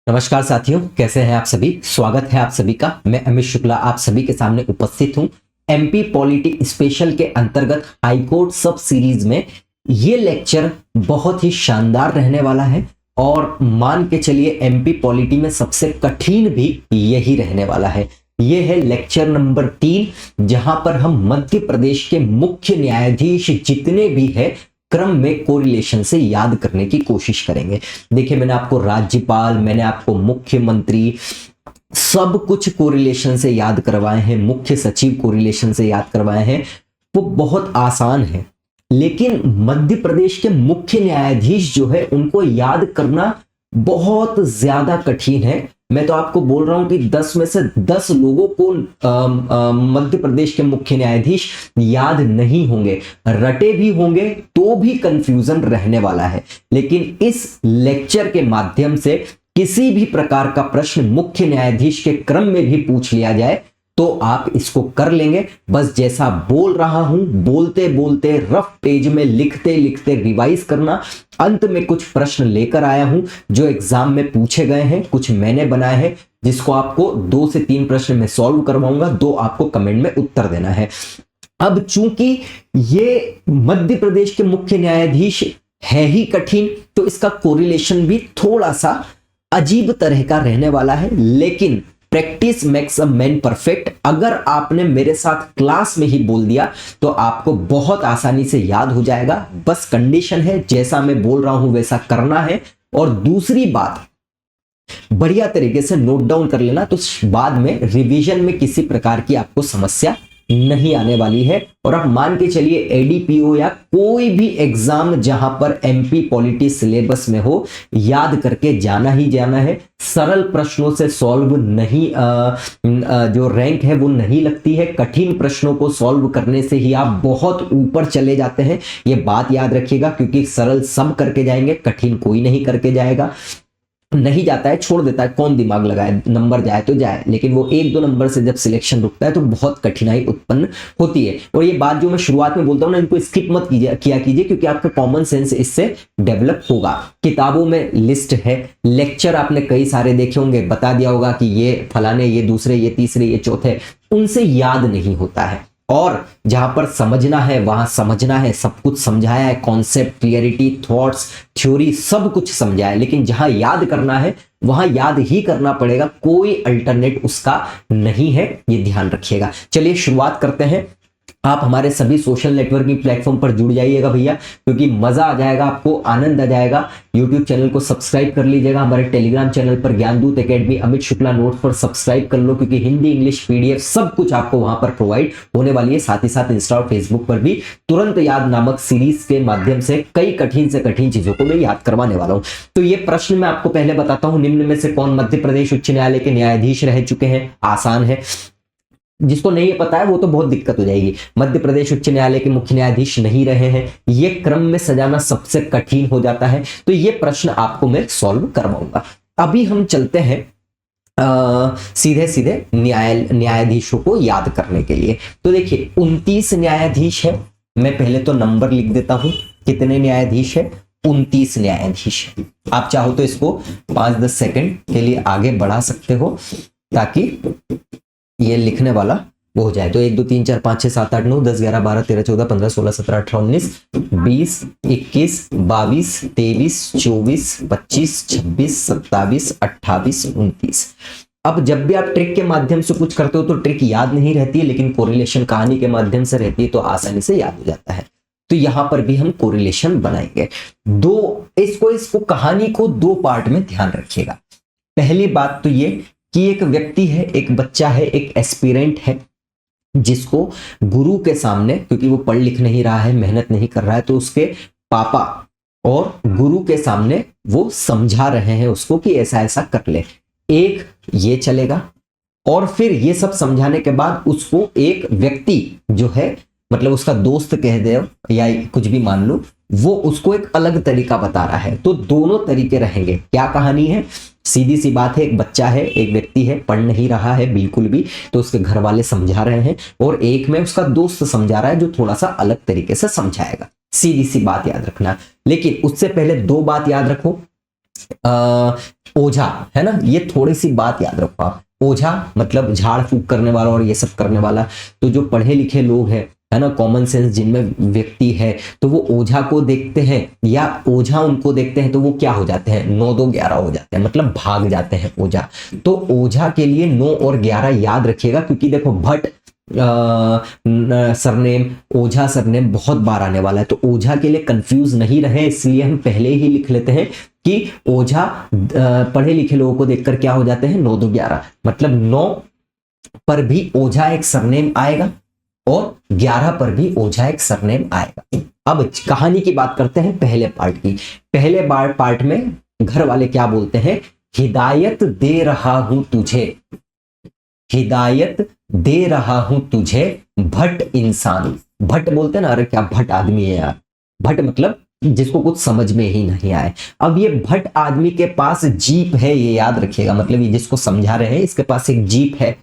नमस्कार साथियों, कैसे हैं आप सभी। स्वागत है आप सभी का। मैं अमित शुक्ला आप सभी के सामने उपस्थित हूं। एमपी पॉलिटी स्पेशल के अंतर्गत हाईकोर्ट सब सीरीज में ये लेक्चर बहुत ही शानदार रहने वाला है और मान के चलिए एमपी पॉलिटी में सबसे कठिन भी यही रहने वाला है। ये है लेक्चर नंबर 3, जहां पर हम मध्य प्रदेश के मुख्य न्यायाधीश जितने भी है क्रम में कोरिलेशन से याद करने की कोशिश करेंगे। देखिए, मैंने आपको राज्यपाल, मैंने आपको मुख्यमंत्री, सब कुछ कोरिलेशन से याद करवाए हैं, मुख्य सचिव कोरिलेशन से याद करवाए हैं। वो बहुत आसान है, लेकिन मध्य प्रदेश के मुख्य न्यायाधीश जो है उनको याद करना बहुत ज्यादा कठिन है। मैं तो आपको बोल रहा हूं कि 10 में से 10 लोगों को मध्य प्रदेश के मुख्य न्यायाधीश याद नहीं होंगे, रटे भी होंगे तो भी कंफ्यूजन रहने वाला है। लेकिन इस लेक्चर के माध्यम से किसी भी प्रकार का प्रश्न मुख्य न्यायाधीश के क्रम में भी पूछ लिया जाए तो आप इसको कर लेंगे। बस जैसा बोल रहा हूं, बोलते बोलते रफ पेज में लिखते लिखते रिवाइज करना। अंत में कुछ प्रश्न लेकर आया हूं जो एग्जाम में पूछे गए हैं, कुछ मैंने बनाए हैं, जिसको आपको 2 से 3 प्रश्न में सॉल्व करवाऊंगा, 2 आपको कमेंट में उत्तर देना है। अब चूंकि ये मध्य प्रदेश के मुख्य न्यायाधीश है ही कठिन, तो इसका कोरिलेशन भी थोड़ा सा अजीब तरह का रहने वाला है। लेकिन practice makes a man perfect. अगर आपने मेरे साथ क्लास में ही बोल दिया तो आपको बहुत आसानी से याद हो जाएगा। बस कंडीशन है जैसा मैं बोल रहा हूं वैसा करना है। और दूसरी बात, बढ़िया तरीके से नोट डाउन कर लेना, तो बाद में रिवीजन में किसी प्रकार की आपको समस्या नहीं आने वाली है। और आप मान के चलिए एडीपीओ या कोई भी एग्जाम जहां पर एमपी पॉलिटी सिलेबस में हो, याद करके जाना ही जाना है। सरल प्रश्नों से सॉल्व नहीं जो रैंक है वो नहीं लगती है। कठिन प्रश्नों को सॉल्व करने से ही आप बहुत ऊपर चले जाते हैं। ये बात याद रखिएगा, क्योंकि सरल सब करके जाएंगे, कठिन कोई नहीं करके जाएगा। नहीं जाता है, छोड़ देता है, कौन दिमाग लगाए, नंबर जाए तो जाए। लेकिन वो 1-2 नंबर से जब सिलेक्शन रुकता है तो बहुत कठिनाई उत्पन्न होती है। और ये बात जो मैं शुरुआत में बोलता हूं ना, इनको स्किप मत किया कीजिए, क्योंकि आपका कॉमन सेंस इससे डेवलप होगा। किताबों में लिस्ट है, लेक्चर आपने कई सारे देखे होंगे, बता दिया होगा कि ये फलाने, ये दूसरे, ये तीसरे, ये चौथे, उनसे याद नहीं होता है। और जहां पर समझना है वहां समझना है, सब कुछ समझाया है, कॉन्सेप्ट, क्लियरिटी, थॉट्स, थ्योरी, सब कुछ समझाया है। लेकिन जहां याद करना है वहां याद ही करना पड़ेगा, कोई अल्टरनेट उसका नहीं है, ये ध्यान रखिएगा। चलिए शुरुआत करते हैं। आप हमारे सभी सोशल नेटवर्किंग प्लेटफॉर्म पर जुड़ जाइएगा भैया, क्योंकि मजा आ जाएगा, आपको आनंद आ जाएगा। यूट्यूब चैनल को सब्सक्राइब कर लीजिएगा। हमारे टेलीग्राम चैनल पर ज्ञानदूत एकेडमी अमित शुक्ला नोट्स पर सब्सक्राइब कर लो, क्योंकि हिंदी, इंग्लिश, पीडीएफ सब कुछ आपको वहां पर प्रोवाइड होने वाली है। साथ ही साथ इंस्टा और फेसबुक पर भी तुरंत याद नामक सीरीज के माध्यम से कई कठिन से कठिन चीजों को मैं याद करवाने वाला हूं। तो ये प्रश्न मैं आपको पहले बताता हूं, निम्न में से कौन मध्य प्रदेश उच्च न्यायालय के न्यायाधीश रह चुके हैं। आसान है, जिसको नहीं पता है वो तो बहुत दिक्कत हो जाएगी। मध्य प्रदेश उच्च न्यायालय के मुख्य न्यायाधीश नहीं रहे हैं, ये क्रम में सजाना सबसे कठिन हो जाता है। तो ये प्रश्न आपको मैं सॉल्व करवाऊंगा। अभी हम चलते हैं सीधे सीधे न्यायाधीशों को याद करने के लिए। तो देखिए 29 न्यायाधीश है। मैं पहले तो नंबर लिख देता हूं, कितने न्यायाधीश है, 29 न्यायाधीश। आप चाहो तो इसको 5-10 सेकंड के लिए आगे बढ़ा सकते हो, ताकि ये लिखने वाला वो हो जाए। तो 1 2 3 4 5 6 7 8 9 10 11 12 13 14 15 16 17 18 19 20 21 22 23 24 25 26 27 28 29। अब जब भी आप ट्रिक के माध्यम से कुछ करते हो तो ट्रिक याद नहीं रहती है, लेकिन कोरिलेशन कहानी के माध्यम से रहती है, तो आसानी से याद हो जाता है। तो यहां पर भी हम कोरिलेशन बनाएंगे। इसको कहानी को 2 पार्ट में ध्यान रखिएगा। पहली बात तो ये कि एक व्यक्ति है, एक बच्चा है, एक एस्पिरेंट है, जिसको गुरु के सामने, क्योंकि वो पढ़ लिख नहीं रहा है, मेहनत नहीं कर रहा है, तो उसके पापा और गुरु के सामने वो समझा रहे हैं उसको कि ऐसा ऐसा कर ले। एक ये चलेगा, और फिर ये सब समझाने के बाद उसको एक व्यक्ति जो है, मतलब उसका दोस्त कह दे या कुछ भी मान लो, वो उसको एक अलग तरीका बता रहा है। तो दोनों तरीके रहेंगे। क्या कहानी है, सीधी सी बात है, एक बच्चा है, एक व्यक्ति है, पढ़ नहीं रहा है बिल्कुल भी, तो उसके घर वाले समझा रहे हैं, और एक में उसका दोस्त समझा रहा है जो थोड़ा सा अलग तरीके से समझाएगा। सीधी सी बात याद रखना। लेकिन उससे पहले 2 बात याद रखो। ओझा है ना, ये थोड़ी सी बात याद रखो आप। ओझा मतलब झाड़ फूक करने वाला और ये सब करने वाला। तो जो पढ़े लिखे लोग हैं है ना, कॉमन सेंस जिनमें व्यक्ति है, तो वो ओझा को देखते हैं या ओझा उनको देखते हैं तो वो क्या हो जाते हैं, 9 2 11 हो जाते हैं, मतलब भाग जाते हैं ओझा। तो ओझा के लिए 9 और 11 याद रखिएगा, क्योंकि देखो भट्ट सरनेम, ओझा सरनेम बहुत बार आने वाला है, तो ओझा के लिए कंफ्यूज नहीं रहे इसलिए हम पहले ही लिख लेते हैं कि ओझा पढ़े लिखे लोगों को देखकर क्या हो जाते हैं, 9 2 11, मतलब 9 पर भी ओझा एक सरनेम आएगा और 11 पर भी ओझा एक सरनेम आएगा। अब कहानी की बात करते हैं पहले पार्ट की। पहले पार्ट में घर वाले क्या बोलते हैं, हिदायत दे रहा हूं तुझे, हिदायत दे रहा हूं तुझे भट्ट इंसान। भट्ट बोलते हैं ना, अरे क्या भट्ट आदमी है यार, भट्ट मतलब जिसको कुछ समझ में ही नहीं आए। अब ये भट्ट आदमी के पास जीप है, ये याद रखिएगा, मतलब ये जिसको समझा रहे हैं इसके पास एक जीप है,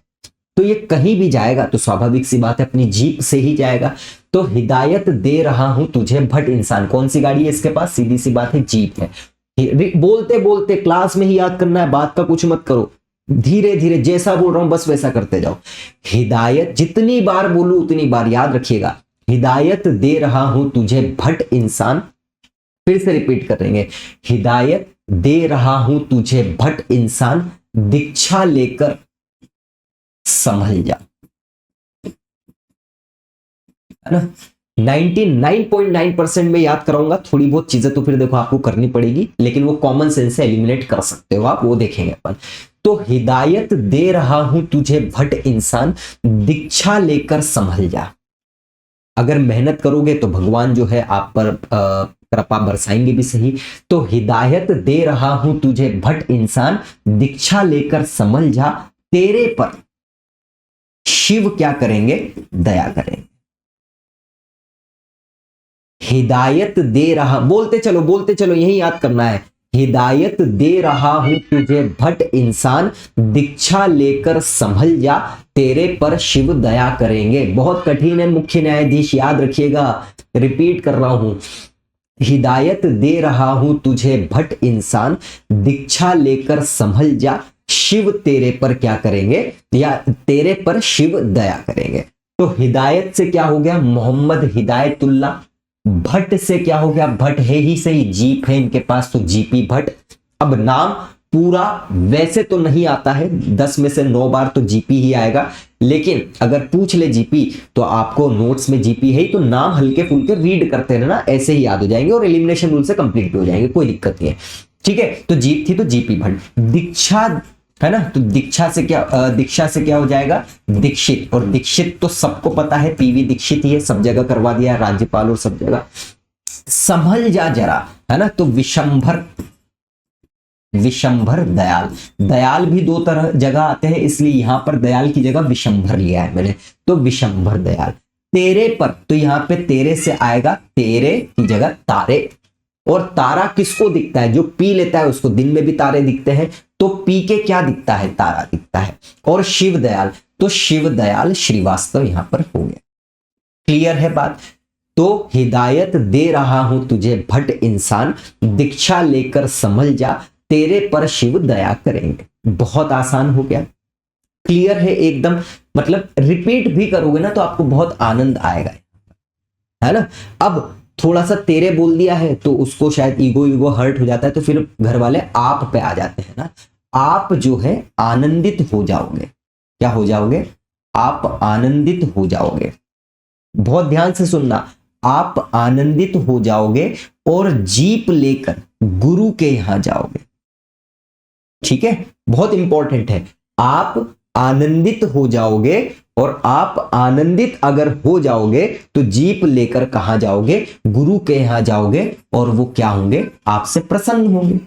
तो ये कहीं भी जाएगा तो स्वाभाविक सी बात है अपनी जीप से ही जाएगा। तो हिदायत दे रहा हूं तुझे भट्ट इंसान, कौन सी गाड़ी है इसके पास, सीधी सी बात है जीप है। बोलते बोलते क्लास में ही याद करना है, बात का कुछ मत करो, धीरे धीरे जैसा बोल रहा हूं बस वैसा करते जाओ। हिदायत जितनी बार बोलूं उतनी बार याद रखिएगा, हिदायत दे रहा हूं तुझे भट्ट इंसान। फिर से रिपीट करेंगे, हिदायत दे रहा हूं तुझे भट्ट इंसान, दीक्षा लेकर संभल जा, है ना। 99.9% में याद कराऊंगा, थोड़ी बहुत चीजें तो फिर देखो आपको करनी पड़ेगी, लेकिन वो कॉमन सेंस से एलिमिनेट कर सकते हो आप, वो देखेंगे अपन। तो हिदायत दे रहा हूं तुझे भट्ट इंसान, दीक्षा लेकर संभल जा। अगर मेहनत करोगे तो भगवान जो है आप पर कृपा बरसाएंगे भी सही। तो हिदायत दे रहा हूं तुझे भट्ट इंसान, दीक्षा लेकर संभल जा, तेरे पर शिव क्या करेंगे, दया करेंगे। हिदायत दे रहा, बोलते चलो यही याद करना है, हिदायत दे रहा हूं तुझे भट्ट इंसान, दीक्षा लेकर संभल जा, तेरे पर शिव दया करेंगे। बहुत कठिन है मुख्य न्यायाधीश, याद रखिएगा, रिपीट कर रहा हूं, हिदायत दे रहा हूं तुझे भट्ट इंसान, दीक्षा लेकर संभल जा, शिव तेरे पर क्या करेंगे, या तेरे पर शिव दया करेंगे। तो हिदायत से क्या हो गया, मोहम्मद हिदायतुल्ला। भट्ट से क्या हो गया, भट्ट है ही सही, जीप है इनके पास तो जीपी भट्ट। अब नाम पूरा वैसे तो नहीं आता है, 10 में से 9 बार तो जीपी ही आएगा, लेकिन अगर पूछ ले जीपी तो आपको नोट्स में जीपी है तो नाम हल्के फुल्के रीड करते रहना, ऐसे ही याद हो जाएंगे और एलिमिनेशन रूल से कंप्लीट भी हो जाएंगे, कोई दिक्कत नहीं है। ठीक है, तो जीप थी तो जीपी भट्ट। दीक्षा है ना, तो दीक्षा से क्या हो जाएगा, दीक्षित। और दीक्षित तो सबको पता है, पीवी दीक्षित ही है, सब जगह करवा दिया, राज्यपाल और सब जगह। संभल जा जरा, है ना, तो विशंभर दयाल। दयाल भी 2 तरह जगह आते हैं, इसलिए यहां पर दयाल की जगह विशंभर लिया है मैंने, तो विशंभर दयाल। तेरे पर, तो यहां पे तेरे से आएगा, तेरे की जगह तारे। और तारा किसको दिखता है, जो पी लेता है उसको दिन में भी तारे दिखते हैं, तो पी के क्या दिखता है, तारा दिखता है। और शिव दयाल, तो शिव दयाल श्रीवास्तव यहां पर हो गया। क्लियर है बात। तो हिदायत दे रहा हूं तुझे भट्ट इंसान, दीक्षा लेकर संभल जा, तेरे पर शिव दया करेंगे। बहुत आसान हो गया, क्लियर है एकदम, मतलब रिपीट भी करोगे ना तो आपको बहुत आनंद आएगा, है ना। अब थोड़ा सा तेरे बोल दिया है तो उसको शायद ईगो हर्ट हो जाता है, तो फिर घर वाले आप पे आ जाते हैं ना। आप जो है आनंदित हो जाओगे, क्या हो जाओगे, आप आनंदित हो जाओगे। बहुत ध्यान से सुनना, आप आनंदित हो जाओगे और जीप लेकर गुरु के यहां जाओगे। ठीक है, बहुत इंपॉर्टेंट है, आप आनंदित हो जाओगे, और आप आनंदित अगर हो जाओगे तो जीप लेकर कहां जाओगे, गुरु के यहां जाओगे, और वो क्या होंगे, आपसे प्रसन्न होंगे,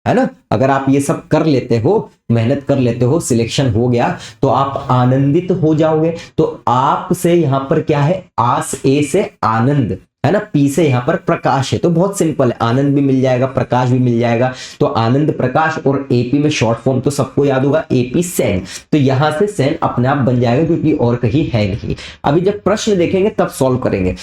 है ना। अगर आप ये सब कर लेते हो, मेहनत कर लेते हो, सिलेक्शन हो गया तो आप आनंदित हो जाओगे। तो आप से यहां पर क्या है, आस, ए से आनंद, है ना, पी से यहां पर प्रकाश है, तो बहुत सिंपल है, आनंद भी मिल जाएगा, प्रकाश भी मिल जाएगा। तो आनंद प्रकाश, और एपी में शॉर्ट फॉर्म तो सबको याद होगा, एपी सैन, तो यहां से सैन अपने आप बन जाएगा, क्योंकि और कहीं है नहीं। अभी जब प्रश्न देखेंगे तब सॉल्व करेंगे।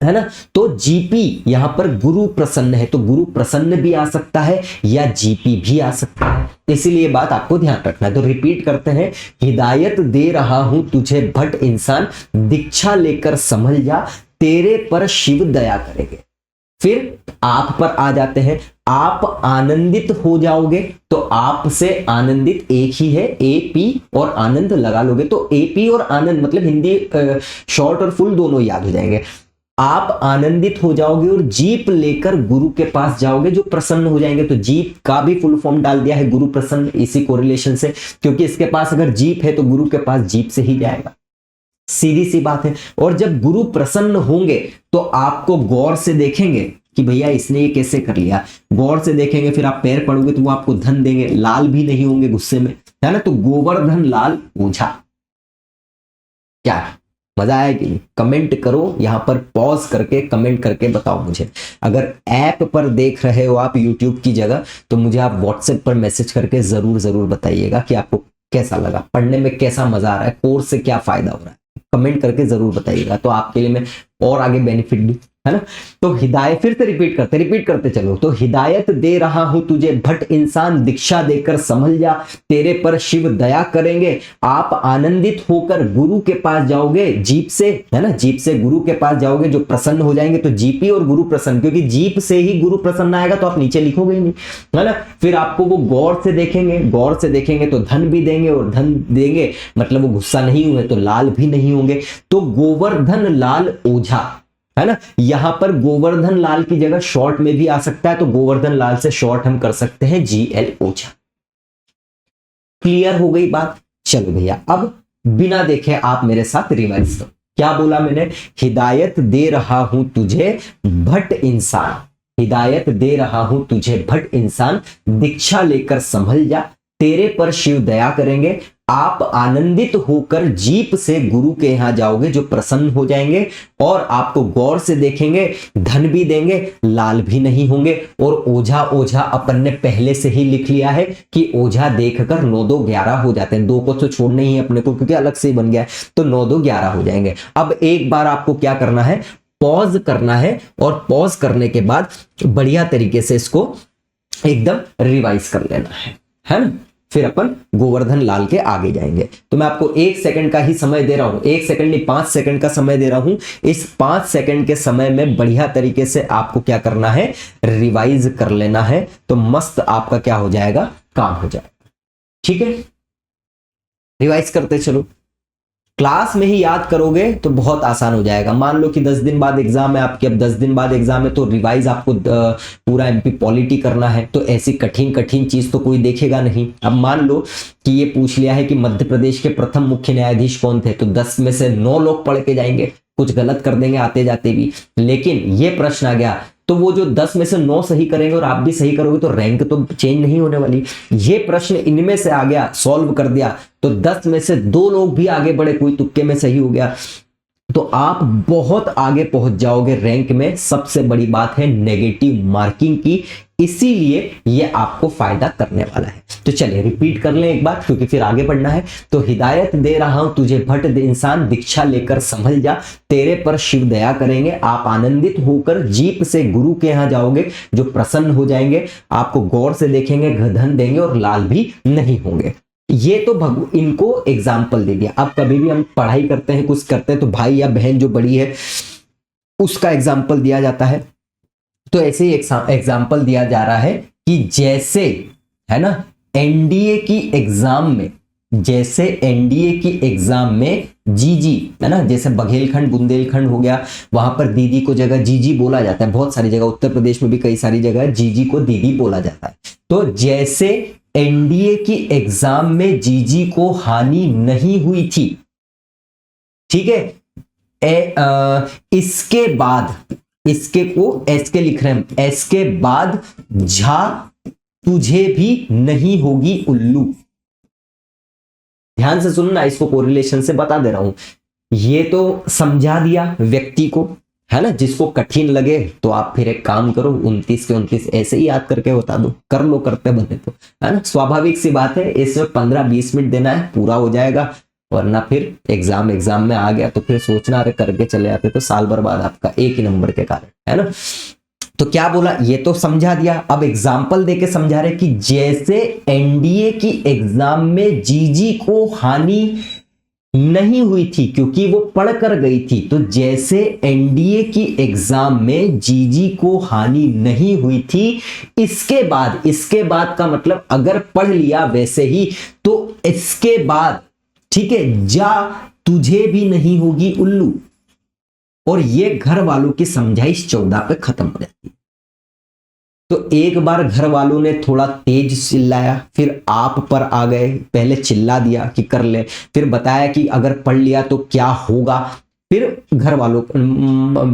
है ना। तो जीपी यहां पर गुरु प्रसन्न है, तो गुरु प्रसन्न भी आ सकता है या जीपी भी आ सकता है, इसीलिए बात आपको ध्यान रखना है। तो रिपीट करते हैं, हिदायत दे रहा हूं तुझे भट इंसान, दीक्षा लेकर संभल जा, तेरे पर शिव दया करेंगे। फिर आप पर आ जाते हैं, आप आनंदित हो जाओगे, तो आप से आनंदित एक ही है, ए पी और आनंद लगा लोगे तो ए पी और आनंद मतलब हिंदी शॉर्ट और फुल दोनों याद हो जाएंगे। आप आनंदित हो जाओगे और जीप लेकर गुरु के पास जाओगे जो प्रसन्न हो जाएंगे। तो जीप का भी फुल फॉर्म डाल दिया है गुरु प्रसन्न, इसी कोरिलेशन से, क्योंकि इसके पास अगर जीप है तो गुरु के पास जीप से ही जाएगा, सीधी सी बात है। और जब गुरु प्रसन्न होंगे तो आपको गौर से देखेंगे कि भैया इसने ये कैसे कर लिया, गौर से देखेंगे, फिर आप पैर पड़ोगे तो वो आपको धन देंगे, लाल भी नहीं होंगे गुस्से में, है ना। तो गोवर्धन लाल ओझा, क्या मजा आया कि नहीं? कमेंट करो, यहां पर पॉज करके कमेंट करके बताओ मुझे। अगर ऐप पर देख रहे हो आप यूट्यूब की जगह, तो मुझे आप व्हाट्सएप पर मैसेज करके जरूर जरूर बताइएगा कि आपको कैसा लगा, पढ़ने में कैसा मजा आ रहा है, कोर्स से क्या फायदा हो रहा है, कमेंट करके जरूर बताइएगा, तो आपके लिए मैं और आगे बेनिफिट दूं, है ना। तो हिदायत, फिर से रिपीट करते चलो। तो हिदायत दे रहा हूं तुझे भट इंसान, दीक्षा देकर संभल जा, तेरे पर शिव दया करेंगे, आप आनंदित होकर गुरु के पास जाओगे, जीप से, है ना, जीप से गुरु के पास जाओगे जो प्रसन्न हो जाएंगे। तो जीपी और गुरु प्रसन्न, क्योंकि जीप से ही गुरु प्रसन्न आएगा तो आप नीचे लिखोगे ही नहीं, है ना। फिर आपको वो गौर से देखेंगे तो धन भी देंगे, और धन देंगे मतलब वो गुस्सा नहीं हुए तो लाल भी नहीं होंगे। तो गोवर्धन लाल ओझा, है ना। यहां पर गोवर्धन लाल की जगह शॉर्ट में भी आ सकता है, तो गोवर्धन लाल से शॉर्ट हम कर सकते हैं GL ओझा। क्लियर हो गई बात? चलो भैया, अब बिना देखे आप मेरे साथ रिवाइज करो। क्या बोला मैंने? हिदायत दे रहा हूं तुझे भट इंसान, हिदायत दे रहा हूं तुझे भट इंसान, दीक्षा लेकर संभल जा, तेरे पर शिव दया करेंगे, आप आनंदित होकर जीप से गुरु के यहां जाओगे जो प्रसन्न हो जाएंगे, और आपको गौर से देखेंगे, धन भी देंगे, लाल भी नहीं होंगे। और ओझा, ओझा अपन ने पहले से ही लिख लिया है कि ओझा देखकर 9 2 11 हो जाते हैं, 2 को तो छोड़ना ही है अपने को क्योंकि अलग से ही बन गया है, तो 9 2 11 हो जाएंगे। अब एक बार आपको क्या करना है, पॉज करना है, और पॉज करने के बाद बढ़िया तरीके से इसको एकदम रिवाइज कर लेना है ना। फिर अपन गोवर्धन लाल के आगे जाएंगे। तो मैं आपको 1 सेकंड का ही समय दे रहा हूं, 1 सेकंड नहीं 5 सेकंड का समय दे रहा हूं। इस 5 सेकंड के समय में बढ़िया तरीके से आपको क्या करना है, रिवाइज कर लेना है, तो मस्त आपका क्या हो जाएगा, काम हो जाएगा। ठीक है, रिवाइज करते चलो। क्लास में ही याद करोगे तो बहुत आसान हो जाएगा। मान लो कि 10 दिन बाद एग्जाम है आपकी, अब 10 दिन बाद एग्जाम है तो रिवाइज आपको पूरा एमपी पॉलिटी करना है, तो ऐसी कठिन चीज तो कोई देखेगा नहीं। अब मान लो कि ये पूछ लिया है कि मध्य प्रदेश के प्रथम मुख्य न्यायाधीश कौन थे, तो 10 में से 9 लोग पढ़ के जाएंगे, कुछ गलत कर देंगे आते जाते भी, लेकिन ये प्रश्न आ गया तो वो जो 10 में से 9 सही करेंगे और आप भी सही करोगे तो रैंक तो चेंज नहीं होने वाली। ये प्रश्न इनमें से आ गया, सॉल्व कर दिया, तो 10 में से 2 लोग भी आगे बढ़े, कोई तुक्के में सही हो गया, तो आप बहुत आगे पहुंच जाओगे रैंक में। सबसे बड़ी बात है नेगेटिव मार्किंग की, इसीलिए ये आपको फायदा करने वाला है। तो चलिए रिपीट कर लें एक बार, क्योंकि फिर आगे बढ़ना है। तो हिदायत दे रहा हूं तुझे भट इंसान, दीक्षा लेकर संभल जा, तेरे पर शिव दया करेंगे, आप आनंदित होकर जीप से गुरु के यहां जाओगे जो प्रसन्न हो जाएंगे, आपको गौर से देखेंगे, धन देंगे और लाल भी नहीं होंगे। ये तो इनको एग्जाम्पल दे दिया। अब कभी भी हम पढ़ाई करते हैं, कुछ करते हैं, तो भाई या बहन जो बड़ी है उसका एग्जाम्पल दिया जाता है। तो ऐसे ही एग्जाम्पल दिया जा रहा है कि जैसे, है ना, एनडीए की एग्जाम में, जैसे एनडीए की एग्जाम में जीजी, है ना, जैसे बघेलखंड बुंदेलखंड हो गया, वहां पर दीदी को जगह जीजी बोला जाता है, बहुत सारी जगह, उत्तर प्रदेश में भी कई सारी जगह जीजी को दीदी बोला जाता है। तो जैसे एनडीए की एग्जाम में जीजी को हानि नहीं हुई थी, ठीक है, इसके बाद, इसके को एस के लिख रहे हैं, एस के बाद झा तुझे भी नहीं होगी उल्लू। ध्यान से सुनना, इसको कोरिलेशन से बता दे रहा हूं। ये तो समझा दिया व्यक्ति को, है ना। जिसको कठिन लगे तो आप फिर एक काम करो, 29 के 29 ऐसे ही याद करके बता दो, कर लो करते बने तो, है ना। स्वाभाविक सी बात है, इसमें 15-20 मिनट देना है, पूरा हो जाएगा। वरना फिर एग्जाम में आ गया तो फिर सोचना, अरे करके चले आते तो साल बर्बाद आपका एक ही नंबर के कारण, है ना। तो क्या बोला, ये तो समझा दिया। अब एग्जाम्पल देके समझा रहे कि जैसे एनडीए की एग्जाम में जीजी को हानि नहीं हुई थी क्योंकि वो पढ़ कर गई थी, तो जैसे एनडीए की एग्जाम में जीजी को हानि नहीं हुई थी, इसके बाद का मतलब अगर पढ़ लिया वैसे ही, तो इसके बाद ठीक है, जा तुझे भी नहीं होगी उल्लू। और ये घर वालों की समझाइश 14 पे खत्म हो जाती है। तो एक बार घर वालों ने थोड़ा तेज चिल्लाया, फिर आप पर आ गए, पहले चिल्ला दिया कि कर ले, फिर बताया कि अगर पढ़ लिया तो क्या होगा, फिर घर वालों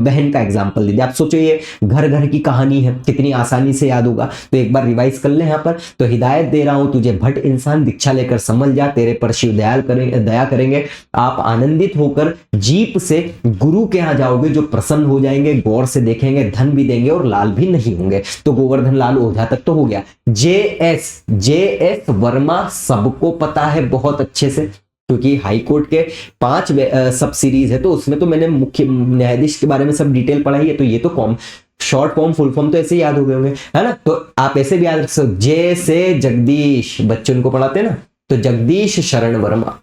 बहन का एग्जाम्पल दे दिया। आप सोचो ये घर घर की कहानी है, कितनी आसानी से याद होगा। तो एक बार रिवाइज कर ले यहाँ पर। तो हिदायत दे रहा हूं तुझे भट्ट इंसान, दीक्षा लेकर संभल जा, तेरे पर शिव दया करेंगे। आप आनंदित होकर जीप से गुरु के यहाँ जाओगे जो प्रसन्न हो जाएंगे, गौर से देखेंगे, धन भी देंगे और लाल भी नहीं होंगे। तो गोवर्धन लाल ओझा तक तो हो गया। जे एस वर्मा सबको पता है बहुत अच्छे से, क्योंकि हाई कोर्ट के 5 सब सीरीज है, तो उसमें तो मैंने मुख्य न्यायाधीश के बारे में सब डिटेल पढ़ाई है। तो ये तो शॉर्ट फॉर्म फुल फॉर्म तो ऐसे ही याद हो गए होंगे, है ना। तो आप ऐसे भी याद रख सकते, जे से जगदीश, बच्चों को पढ़ाते हैं ना, तो जगदीश शरण वर्मा,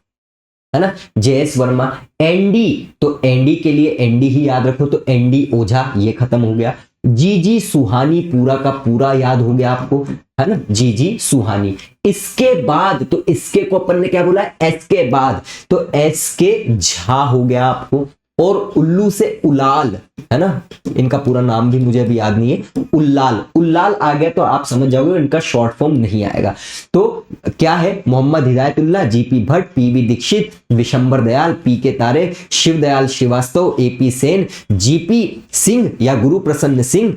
है ना, जे.एस. वर्मा। एनडी, तो एनडी के लिए एनडी ही याद रखो, तो एनडी ओझा, ये खत्म हो गया। जीजी सुहानी पूरा का पूरा याद हो गया आपको, है ना, जीजी सुहानी। इसके बाद, तो इसके को अपन ने क्या बोला, एस के बाद, तो एस के झा हो गया आपको। और उल्लू से उलाल, है ना, इनका पूरा नाम भी मुझे अभी याद नहीं है, उल्लाल आ गया तो आप समझ जाओगे इनका शॉर्ट फॉर्म नहीं आएगा। तो क्या है, Mohammad Hidayatullah, GP Bhatt, PV Dikshit, Vishambar Dayal, P K Tare, Shiv Dayal Srivastava, AP Sen, GP Singh या गुरु प्रसन्न सिंह,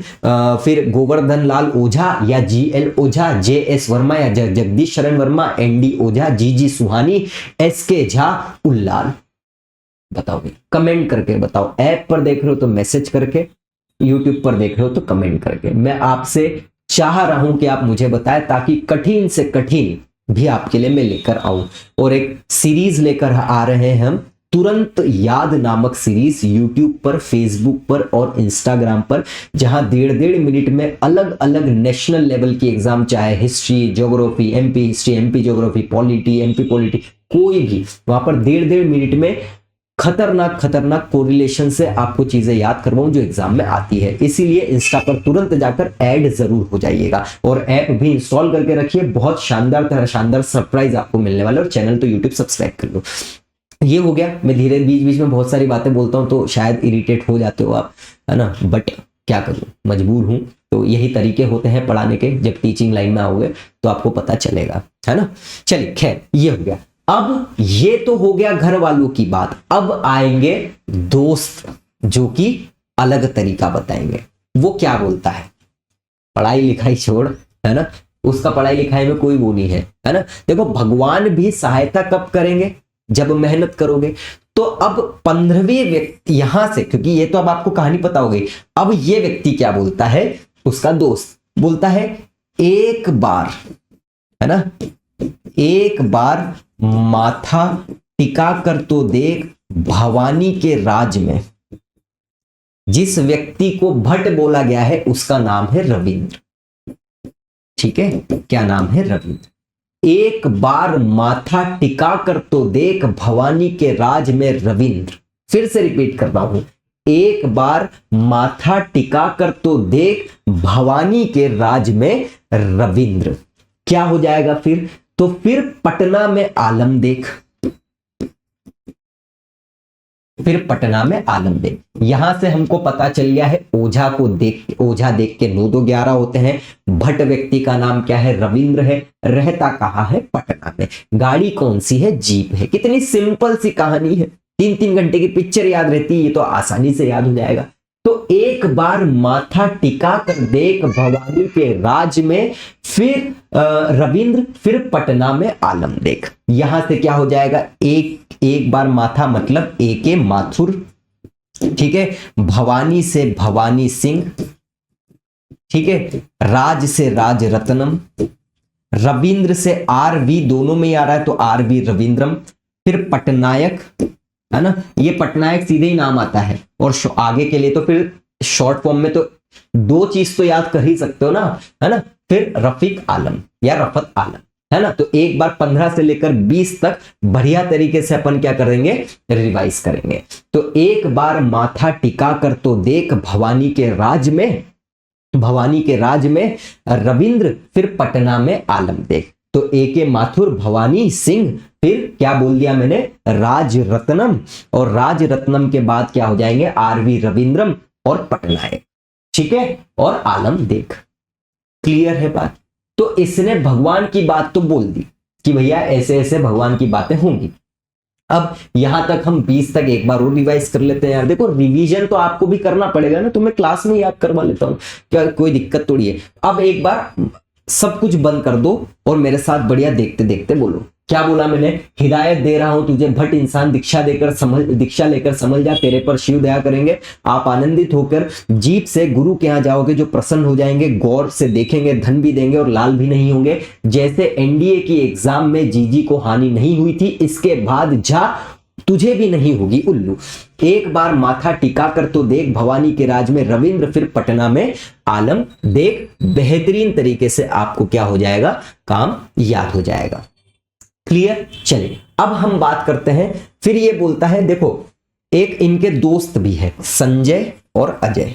फिर गोवर्धन लाल ओझा या जीएल ओझा, जेएस वर्मा या जगदीश शरण Verma, ND Ojha, GG Suhani, SK Jha, Ullal. बताओ भाई, कमेंट करके बताओ। ऐप पर देख रहे हो तो मैसेज करके, यूट्यूब पर देख रहे हो तो कमेंट करके। मैं आपसे चाह रहा हूं कि आप मुझे बताएं, ताकि कठिन से कठिन भी आपके लिए मैं लेकर आऊं। और एक सीरीज लेकर आ रहे हैं हम, तुरंत याद नामक सीरीज, यूट्यूब पर, फेसबुक पर और इंस्टाग्राम पर, जहां 1.5 मिनट में अलग अलग नेशनल लेवल की एग्जाम, चाहे history, geography, MP history, MP geography, polity, MP polity, कोई भी, वहां पर 1.5 मिनट में खतरनाक कोरिलेशन से आपको चीजें याद करवाऊं जो एग्जाम में आती है। इसीलिए इंस्टा पर तुरंत जाकर ऐड जरूर हो जाइएगा और ऐप भी इंस्टॉल करके रखिए। बहुत शानदार सरप्राइज आपको मिलने वाला है। और चैनल तो यूट्यूब सब्सक्राइब कर लो। ये हो गया। मैं धीरे बीच बीच में बहुत सारी बातें बोलता हूं तो शायद इरिटेट हो जाते हो आप, है ना, बट क्या करूं, मजबूर हूं। तो यही तरीके होते हैं पढ़ाने के। जब टीचिंग लाइन में आओगे तो आपको पता चलेगा, है ना। चलिए खैर, ये हो गया। अब ये तो हो गया घर वालों की बात। अब आएंगे दोस्त, जो कि अलग तरीका बताएंगे। वो क्या बोलता है, पढ़ाई लिखाई छोड़, है ना, उसका पढ़ाई लिखाई में कोई वो नहीं है ना। देखो, भगवान भी सहायता कब करेंगे, जब मेहनत करोगे। तो अब 15वें व्यक्ति यहां से, क्योंकि ये तो अब आपको कहानी पता हो गई, अब ये व्यक्ति क्या बोलता है, उसका दोस्त बोलता है, एक बार, है ना, एक बार माथा टिका कर तो देख भवानी के राज में। जिस व्यक्ति को भट्ट बोला गया है उसका नाम है रविंद्र। ठीक है, क्या नाम है, रविंद्र। एक बार माथा टिका कर तो देख भवानी के राज में रविंद्र। फिर से रिपीट करता हूं, एक बार माथा टिका कर तो देख भवानी के राज में रविंद्र। क्या हो जाएगा फिर, तो फिर पटना में आलम देख, फिर पटना में आलम देख। यहां से हमको पता चल गया है, ओझा देख के 9 2 11 होते हैं। भट्ट व्यक्ति का नाम क्या है, रविंद्र है। रहता कहां है, पटना में। गाड़ी कौन सी है, जीप है। कितनी सिंपल सी कहानी है। 3-3 घंटे की पिक्चर याद रहती है, ये तो आसानी से याद हो जाएगा। तो एक बार माथा टिका कर देख भवानी के राज में, फिर रविंद्र, फिर पटना में आलम देख। यहां से क्या हो जाएगा, एक बार माथा मतलब ए माथुर, ठीक है, भवानी से भवानी सिंह, ठीक है, राज से राज रत्नम, रविंद्र से आर वी दोनों में आ रहा है तो आर वी रविंद्रम, फिर पटनायक, है ना, ये पटनायक सीधे ही नाम आता है, और आगे के लिए तो फिर शॉर्ट फॉर्म में तो दो चीज तो याद कर ही सकते हो ना, है ना, फिर रफीक आलम या रफत आलम, है ना। तो एक बार 15 से लेकर 20 तक बढ़िया तरीके से अपन क्या करेंगे, रिवाइज करेंगे। तो एक बार माथा टिका कर तो देख भवानी के राज में, भवानी के राज में रविंद्र, फिर पटना में आलम देख। तो ए माथुर भवानी सिंह, फिर क्या बोल दिया मैंने, राज रत्नम, और राज रत्नम के बाद क्या हो जाएंगे, आरवी रविंद्रम और पटनायक, ठीक है, और आलम देख। क्लियर है बात। तो इसने भगवान की बात तो बोल दी कि भैया ऐसे ऐसे भगवान की बातें होंगी। अब यहां तक हम 20 तक एक बार और रिवाइज कर लेते हैं यार। देखो रिवीजन तो आपको भी करना पड़ेगा ना, तो मैं क्लास में याद करवा लेता हूं, क्या कोई दिक्कत थोड़ी है। अब एक बार सब कुछ बंद कर दो और मेरे साथ बढ़िया देखते देखते बोलो। क्या बोला मैंने, हिदायत दे रहा हूं तुझे भट्ट इंसान, दीक्षा लेकर समझ जा, तेरे पर शिव दया करेंगे। आप आनंदित होकर जीप से गुरु के यहाँ जाओगे, जो प्रसन्न हो जाएंगे, गौर से देखेंगे, धन भी देंगे और लाल भी नहीं होंगे। जैसे एनडीए की एग्जाम में जीजी को हानि नहीं हुई थी, इसके बाद जा तुझे भी नहीं होगी उल्लू। एक बार माथा टिका कर तो देख भवानी के राज में रविंद्र, फिर पटना में आलम देख। बेहतरीन तरीके से आपको क्या हो जाएगा, काम याद हो जाएगा। क्लियर। चलिए अब हम बात करते हैं। फिर ये बोलता है, देखो एक इनके दोस्त भी है, संजय और अजय,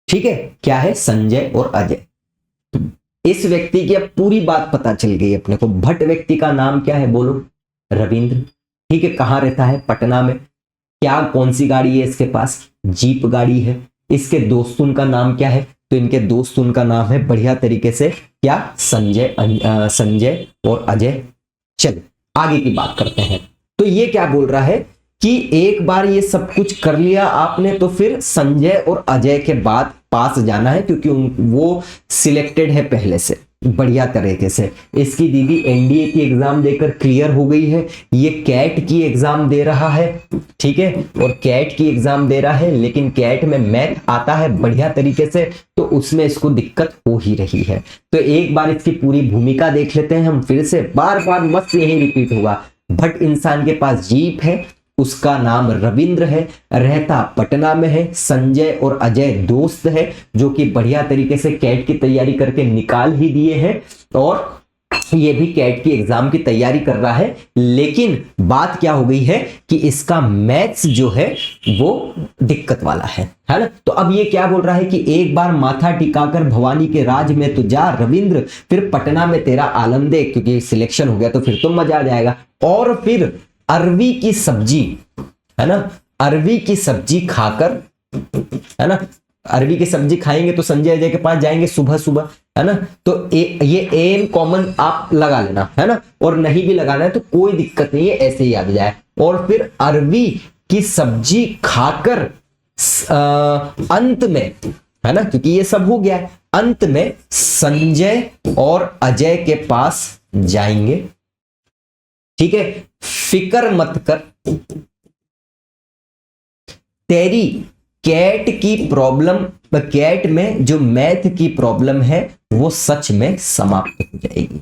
ठीक है, क्या है, संजय और अजय। इस व्यक्ति की अब पूरी बात पता चल गई अपने को। भट्ट व्यक्ति का नाम क्या है, बोलो, रविंद्र, ठीक है। कहां रहता है, पटना में। क्या कौन सी गाड़ी है इसके पास, जीप गाड़ी है। इसके दोस्तों का नाम क्या है, तो इनके दोस्तों का नाम है बढ़िया तरीके से क्या, संजय और अजय। चलिए आगे की बात करते हैं। तो ये क्या बोल रहा है कि एक बार ये सब कुछ कर लिया आपने, तो फिर संजय और अजय के बाद पास जाना है, क्योंकि वो सिलेक्टेड है पहले से बढ़िया तरीके से। इसकी दीदी एनडीए की एग्जाम देकर क्लियर हो गई है, ये कैट की एग्जाम दे रहा है, ठीक है, और कैट की एग्जाम दे रहा है, लेकिन कैट में मैथ आता है बढ़िया तरीके से, तो उसमें इसको दिक्कत हो ही रही है। तो एक बार इसकी पूरी भूमिका देख लेते हैं हम फिर से, बार बार मस्त यही रिपीट होगा। भट्ट इंसान के पास जीप है, उसका नाम रविंद्र है, रहता पटना में है। संजय और अजय दोस्त है, जो कि बढ़िया तरीके से कैट की तैयारी करके निकाल ही दिए हैं, और ये भी कैट की एग्जाम की तैयारी कर रहा है। लेकिन बात क्या हो गई है कि इसका मैथ्स जो है वो दिक्कत वाला है ना। तो अब ये क्या बोल रहा है कि एक बार माथा टिकाकर भवानी के राज में तो जा रविंद्र, फिर पटना में तेरा आलम देख, क्योंकि सिलेक्शन हो गया तो फिर तो मजा आ जाएगा। और फिर अरवी की सब्जी, है ना, अरवी की सब्जी खाकर, है ना, अरवी की सब्जी खाएंगे तो संजय अजय के पास जाएंगे सुबह सुबह, है ना। तो ये एम कॉमन आप लगा लेना, है ना, और नहीं भी लगाना है तो कोई दिक्कत नहीं है, ऐसे ही याद जाए। और फिर अरवी की सब्जी खाकर अंत में, है ना, क्योंकि ये सब हो गया है, अंत में संजय और अजय के पास जाएंगे, ठीक है। फिक्र मत कर, तेरी कैट की प्रॉब्लम, कैट में जो मैथ की प्रॉब्लम है वो सच में समाप्त हो जाएगी,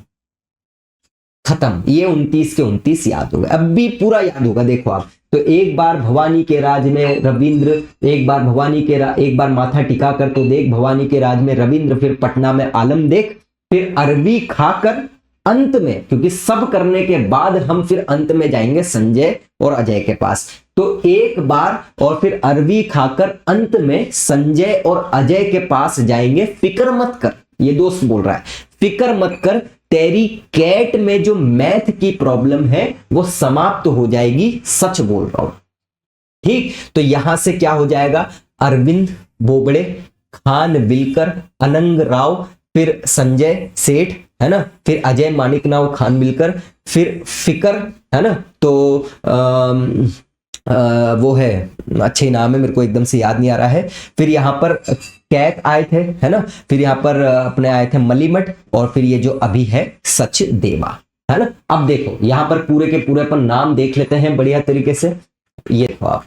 खत्म। ये 29 के 29 याद होगा, अब भी पूरा याद होगा, देखो आप। तो एक बार भवानी के राज में रविंद्र, एक बार माथा टिका कर तो देख भवानी के राज में रविंद्र, फिर पटना में आलम देख, फिर अरबी खाकर अंत में, क्योंकि सब करने के बाद हम फिर अंत में जाएंगे संजय और अजय के पास। तो एक बार और फिर अरबी खाकर अंत में संजय और अजय के पास जाएंगे। फिक्र मत कर, ये दोस्त बोल रहा है, फिक्र मत कर, तेरी कैट में जो मैथ की प्रॉब्लम है वो समाप्त हो जाएगी, सच बोल रहा हूं, ठीक। तो यहां से क्या हो जाएगा, अरविंद बोबड़े, खान विलकर, अनंग राव, फिर संजय सेठ, है ना, फिर अजय मानिकनाव खान मिलकर, फिर फिकर, है ना। तो वो है, अच्छे नाम है, मेरे को एकदम से याद नहीं आ रहा है। फिर यहाँ पर कैट आए थे, है ना, फिर यहाँ पर अपने आए थे मलिमठ, और फिर ये जो अभी है सच देवा, है ना। अब देखो यहाँ पर पूरे के पूरे अपन नाम देख लेते हैं बढ़िया तरीके से। ये देखो आप,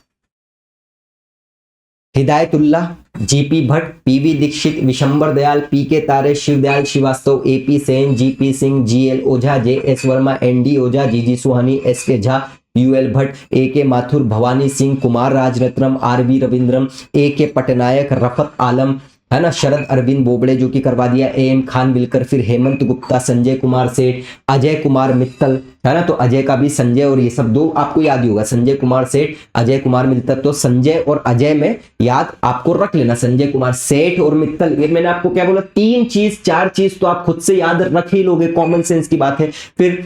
Hidayatullah, GP Bhatt, PV Dikshit, Vishambar Dayal, PK Tare, Shivdayal Srivastava, AP Sen, GP Singh, GL Ojha, JS Verma, ND Ojha, GG Suhani, SK Jha, UL Bhatt, AK Mathur, Bhavani Singh, Kumar Rajratnam, RV Ravindram, AK Patnaik, Rafat Alam, है ना, शरद अरविंद बोबड़े जो कि करवा दिया, एम खान विलकर, फिर हेमंत गुप्ता, संजय कुमार सेठ, अजय कुमार मित्तल, है ना, तो अजय का भी संजय और ये सब दो आपको याद ही होगा, संजय कुमार सेठ, अजय कुमार मित्तल। तो संजय और अजय में याद आपको रख लेना, संजय कुमार सेठ और मित्तल। ये मैंने आपको क्या बोला, 3 चीज 4 चीज तो आप खुद से याद रख ही लोगे, कॉमन सेंस की बात है। फिर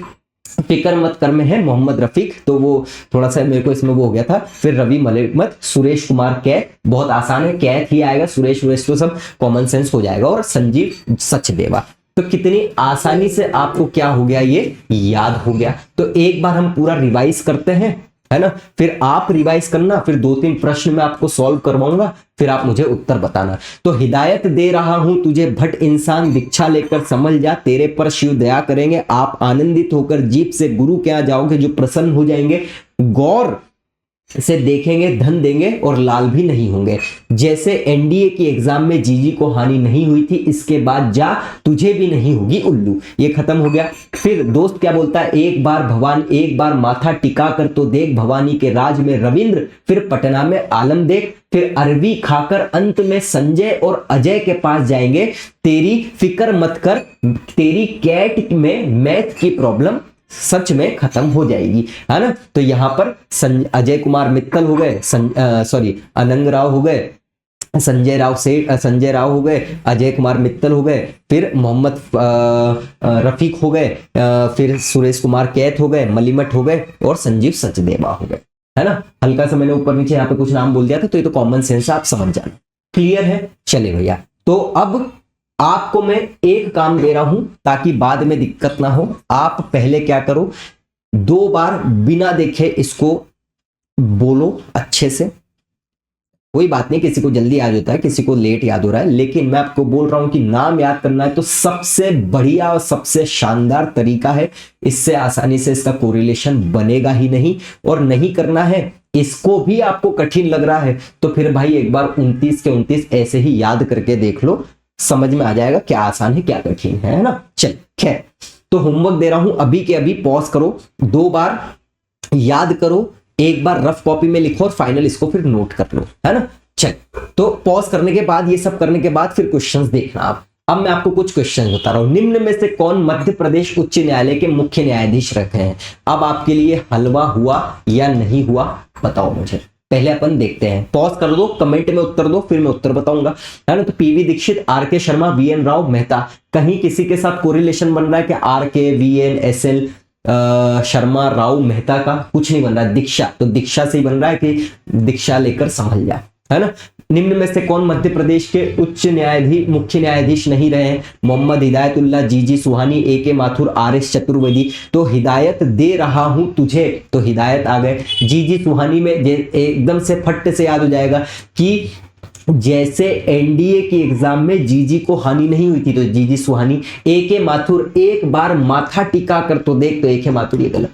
फिकर मत कर में है मोहम्मद रफीक, तो वो थोड़ा सा मेरे को इसमें वो हो गया था। फिर रवि मलिक, सुरेश कुमार कैथ, बहुत आसान है, कैथ ही आएगा, सुरेश तो सब कॉमन सेंस हो जाएगा, और संजीव सचदेवा। तो कितनी आसानी से आपको क्या हो गया, ये याद हो गया। तो एक बार हम पूरा रिवाइज करते हैं, है ना, फिर आप रिवाइज करना, फिर 2-3 प्रश्न मैं आपको सॉल्व करवाऊंगा, फिर आप मुझे उत्तर बताना। तो हिदायत दे रहा हूं तुझे भट्ट इंसान, दीक्षा लेकर समझ जा, तेरे पर शिव दया करेंगे, आप आनंदित होकर जीप से गुरु के यहाँ जाओगे जो प्रसन्न हो जाएंगे, गौर से देखेंगे धन देंगे और लाल भी नहीं होंगे। जैसे एनडीए की एग्जाम में जीजी को हानि नहीं हुई थी, इसके बाद जा तुझे भी नहीं होगी उल्लू। ये खत्म हो गया। फिर दोस्त क्या बोलता है, एक बार माथा टिका कर तो देख, भवानी के राज में रविंद्र, फिर पटना में आलम देख, फिर अरबी खाकर अंत में संजय और अजय के पास जाएंगे, तेरी फिक्र मत कर, तेरी कैट में मैथ की प्रॉब्लम सच में खत्म हो जाएगी, है ना। तो यहां पर अजय कुमार मित्तल हो गए, अनंग राव हो गए, संजय राव हो गए, अजय कुमार मित्तल हो गए, फिर मोहम्मद रफीक हो गए, फिर सुरेश कुमार कैथ हो गए, मलिमठ हो गए, और संजीव सचदेवा हो गए, है ना। हल्का सा मैंने ऊपर नीचे यहाँ पे कुछ नाम बोल दिया था, तो ये तो कॉमन सेंस आप समझ जाना। क्लियर है, चले भैया। तो अब आपको मैं एक काम दे रहा हूं ताकि बाद में दिक्कत ना हो। आप पहले क्या करो, 2 बार बिना देखे इसको बोलो अच्छे से। कोई बात नहीं, किसी को जल्दी याद होता है, किसी को लेट याद हो रहा है, लेकिन मैं आपको बोल रहा हूं कि नाम याद करना है तो सबसे बढ़िया और सबसे शानदार तरीका है। इससे आसानी से इसका कोरिलेशन बनेगा ही नहीं, और नहीं करना है इसको भी आपको कठिन लग रहा है तो फिर भाई एक बार 29 के 29 ऐसे ही याद करके देख लो, समझ में आ जाएगा क्या आसान है क्या कठिन है ना। चल खैर, तो होमवर्क दे रहा हूं, अभी के अभी पॉज करो, 2 बार याद करो, 1 बार रफ कॉपी में लिखो और फाइनल इसको फिर नोट कर लो, है ना। चल, तो पॉज करने के बाद, ये सब करने के बाद फिर क्वेश्चंस देखना आप। अब मैं आपको कुछ क्वेश्चन बता रहा हूं। निम्न में से कौन मध्य प्रदेश उच्च न्यायालय के मुख्य न्यायाधीश रखे हैं? अब आपके लिए हलवा हुआ या नहीं हुआ बताओ मुझे। पहले अपन देखते हैं, पॉज कर दो, कमेंट में उत्तर दो, फिर मैं उत्तर बताऊंगा, है ना। तो पीवी दीक्षित, आर के शर्मा, वीएन राव, मेहता, कहीं किसी के साथ कोरिलेशन बन रहा है कि आर के, वीएन, एसएल, शर्मा, राव, मेहता का कुछ नहीं बन रहा है। दीक्षा, तो दीक्षा से ही बन रहा है कि दीक्षा लेकर संभल जाए, है ना। निम्न में से कौन मध्य प्रदेश के उच्च न्यायाधीश मुख्य न्यायाधीश नहीं रहे हैं? मोहम्मद हिदायतुल्लाह, जीजी सुहानी, एके माथुर, आरएस चतुर्वेदी। तो हिदायत दे रहा हूं तुझे, तो हिदायत आ गए। जीजी सुहानी में एकदम से फट से याद हो जाएगा कि जैसे एनडीए की एग्जाम में जीजी को हानि नहीं हुई थी तो जीजी सुहानी। एके माथुर, एक बार माथा टिका कर तो देख, तो एके माथुर, ये गलत,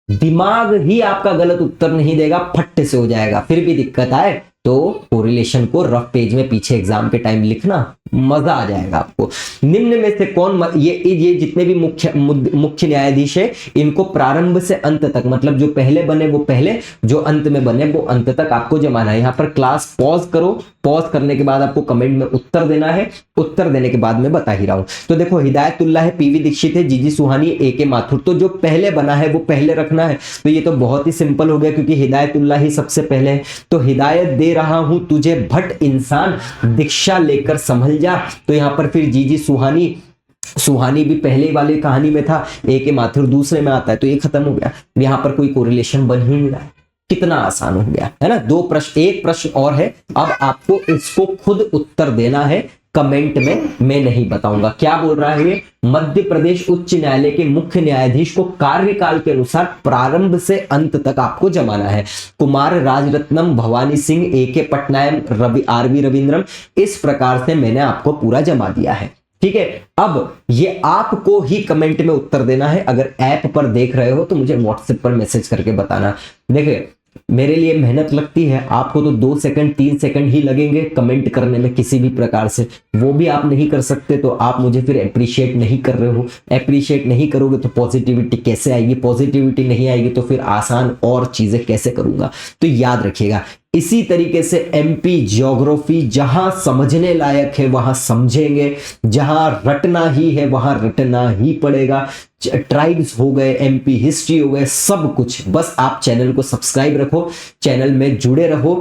दिमाग ही आपका गलत उत्तर नहीं देगा, फट से हो जाएगा। फिर भी दिक्कत आए तो कोरिलेशन को रफ पेज में पीछे एग्जाम के टाइम लिखना, मजा आ जाएगा आपको। निम्न में से कौन, ये जितने भी मुख्य न्यायाधीश है, इनको प्रारंभ से अंत तक, मतलब जो पहले बने वो पहले, जो अंत में बने वो अंत तक आपको जमाना है। यहाँ पर क्लास पॉज करो, पॉज करने के बाद आपको कमेंट में उत्तर देना है, उत्तर देने के बाद मैं बता ही रहा हूं। तो देखो, हिदायतुल्लाह है, पीवी दीक्षित है, जीजी सुहानी, एके माथुर, तो जो पहले बना है वो पहले रखना है। तो ये तो बहुत ही सिंपल हो गया क्योंकि हिदायतुल्लाह ही सबसे पहले है। तो हिदायत दे रहा हूं तुझे भट्ट इंसान, दीक्षा लेकर संभल जा, तो यहां पर फिर जीजी सुहानी भी पहले वाली कहानी में था, एके माथुर दूसरे में आता है, तो ये खत्म हो गया। यहां पर कोई कोरिलेशन बन ही नहीं रहा है। कितना आसान हो गया, है ना। 2 प्रश्न, एक प्रश्न और है, अब आपको इसको खुद उत्तर देना है, कमेंट में मैं नहीं बताऊंगा। क्या बोल रहा है ये? मध्य प्रदेश उच्च न्यायालय के मुख्य न्यायाधीश को कार्यकाल के अनुसार प्रारंभ से अंत तक आपको जमाना है। कुमार राजरत्नम, भवानी सिंह, एके पटनायक, आरवी रविंद्रम, इस प्रकार से मैंने आपको पूरा जमा दिया है, ठीक है। अब ये आपको ही कमेंट में उत्तर देना है। अगर ऐप पर देख रहे हो तो मुझे व्हाट्सएप पर मैसेज करके बताना। देखिए, मेरे लिए मेहनत लगती है, आपको तो 2 सेकंड 3 सेकंड ही लगेंगे कमेंट करने में किसी भी प्रकार से, वो भी आप नहीं कर सकते तो आप मुझे फिर अप्रिशिएट नहीं कर रहे हो। अप्रिशिएट नहीं करोगे तो पॉजिटिविटी कैसे आएगी, पॉजिटिविटी नहीं आएगी तो फिर आसान और चीजें कैसे करूंगा। तो याद रखिएगा, इसी तरीके से एमपी ज्योग्राफी जहां समझने लायक है वहां समझेंगे, जहां रटना ही है वहां रटना ही पड़ेगा। ट्राइब्स हो गए, एमपी हिस्ट्री हो गए, सब कुछ। बस आप चैनल को सब्सक्राइब रखो, चैनल में जुड़े रहो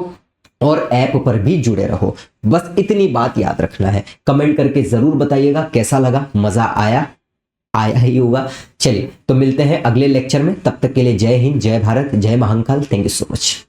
और ऐप पर भी जुड़े रहो। बस इतनी बात याद रखना है। कमेंट करके जरूर बताइएगा कैसा लगा, मजा आया ही होगा। चलिए तो मिलते हैं अगले लेक्चर में, तब तक के लिए जय हिंद, जय भारत, जय Mahakal. Thank you so much.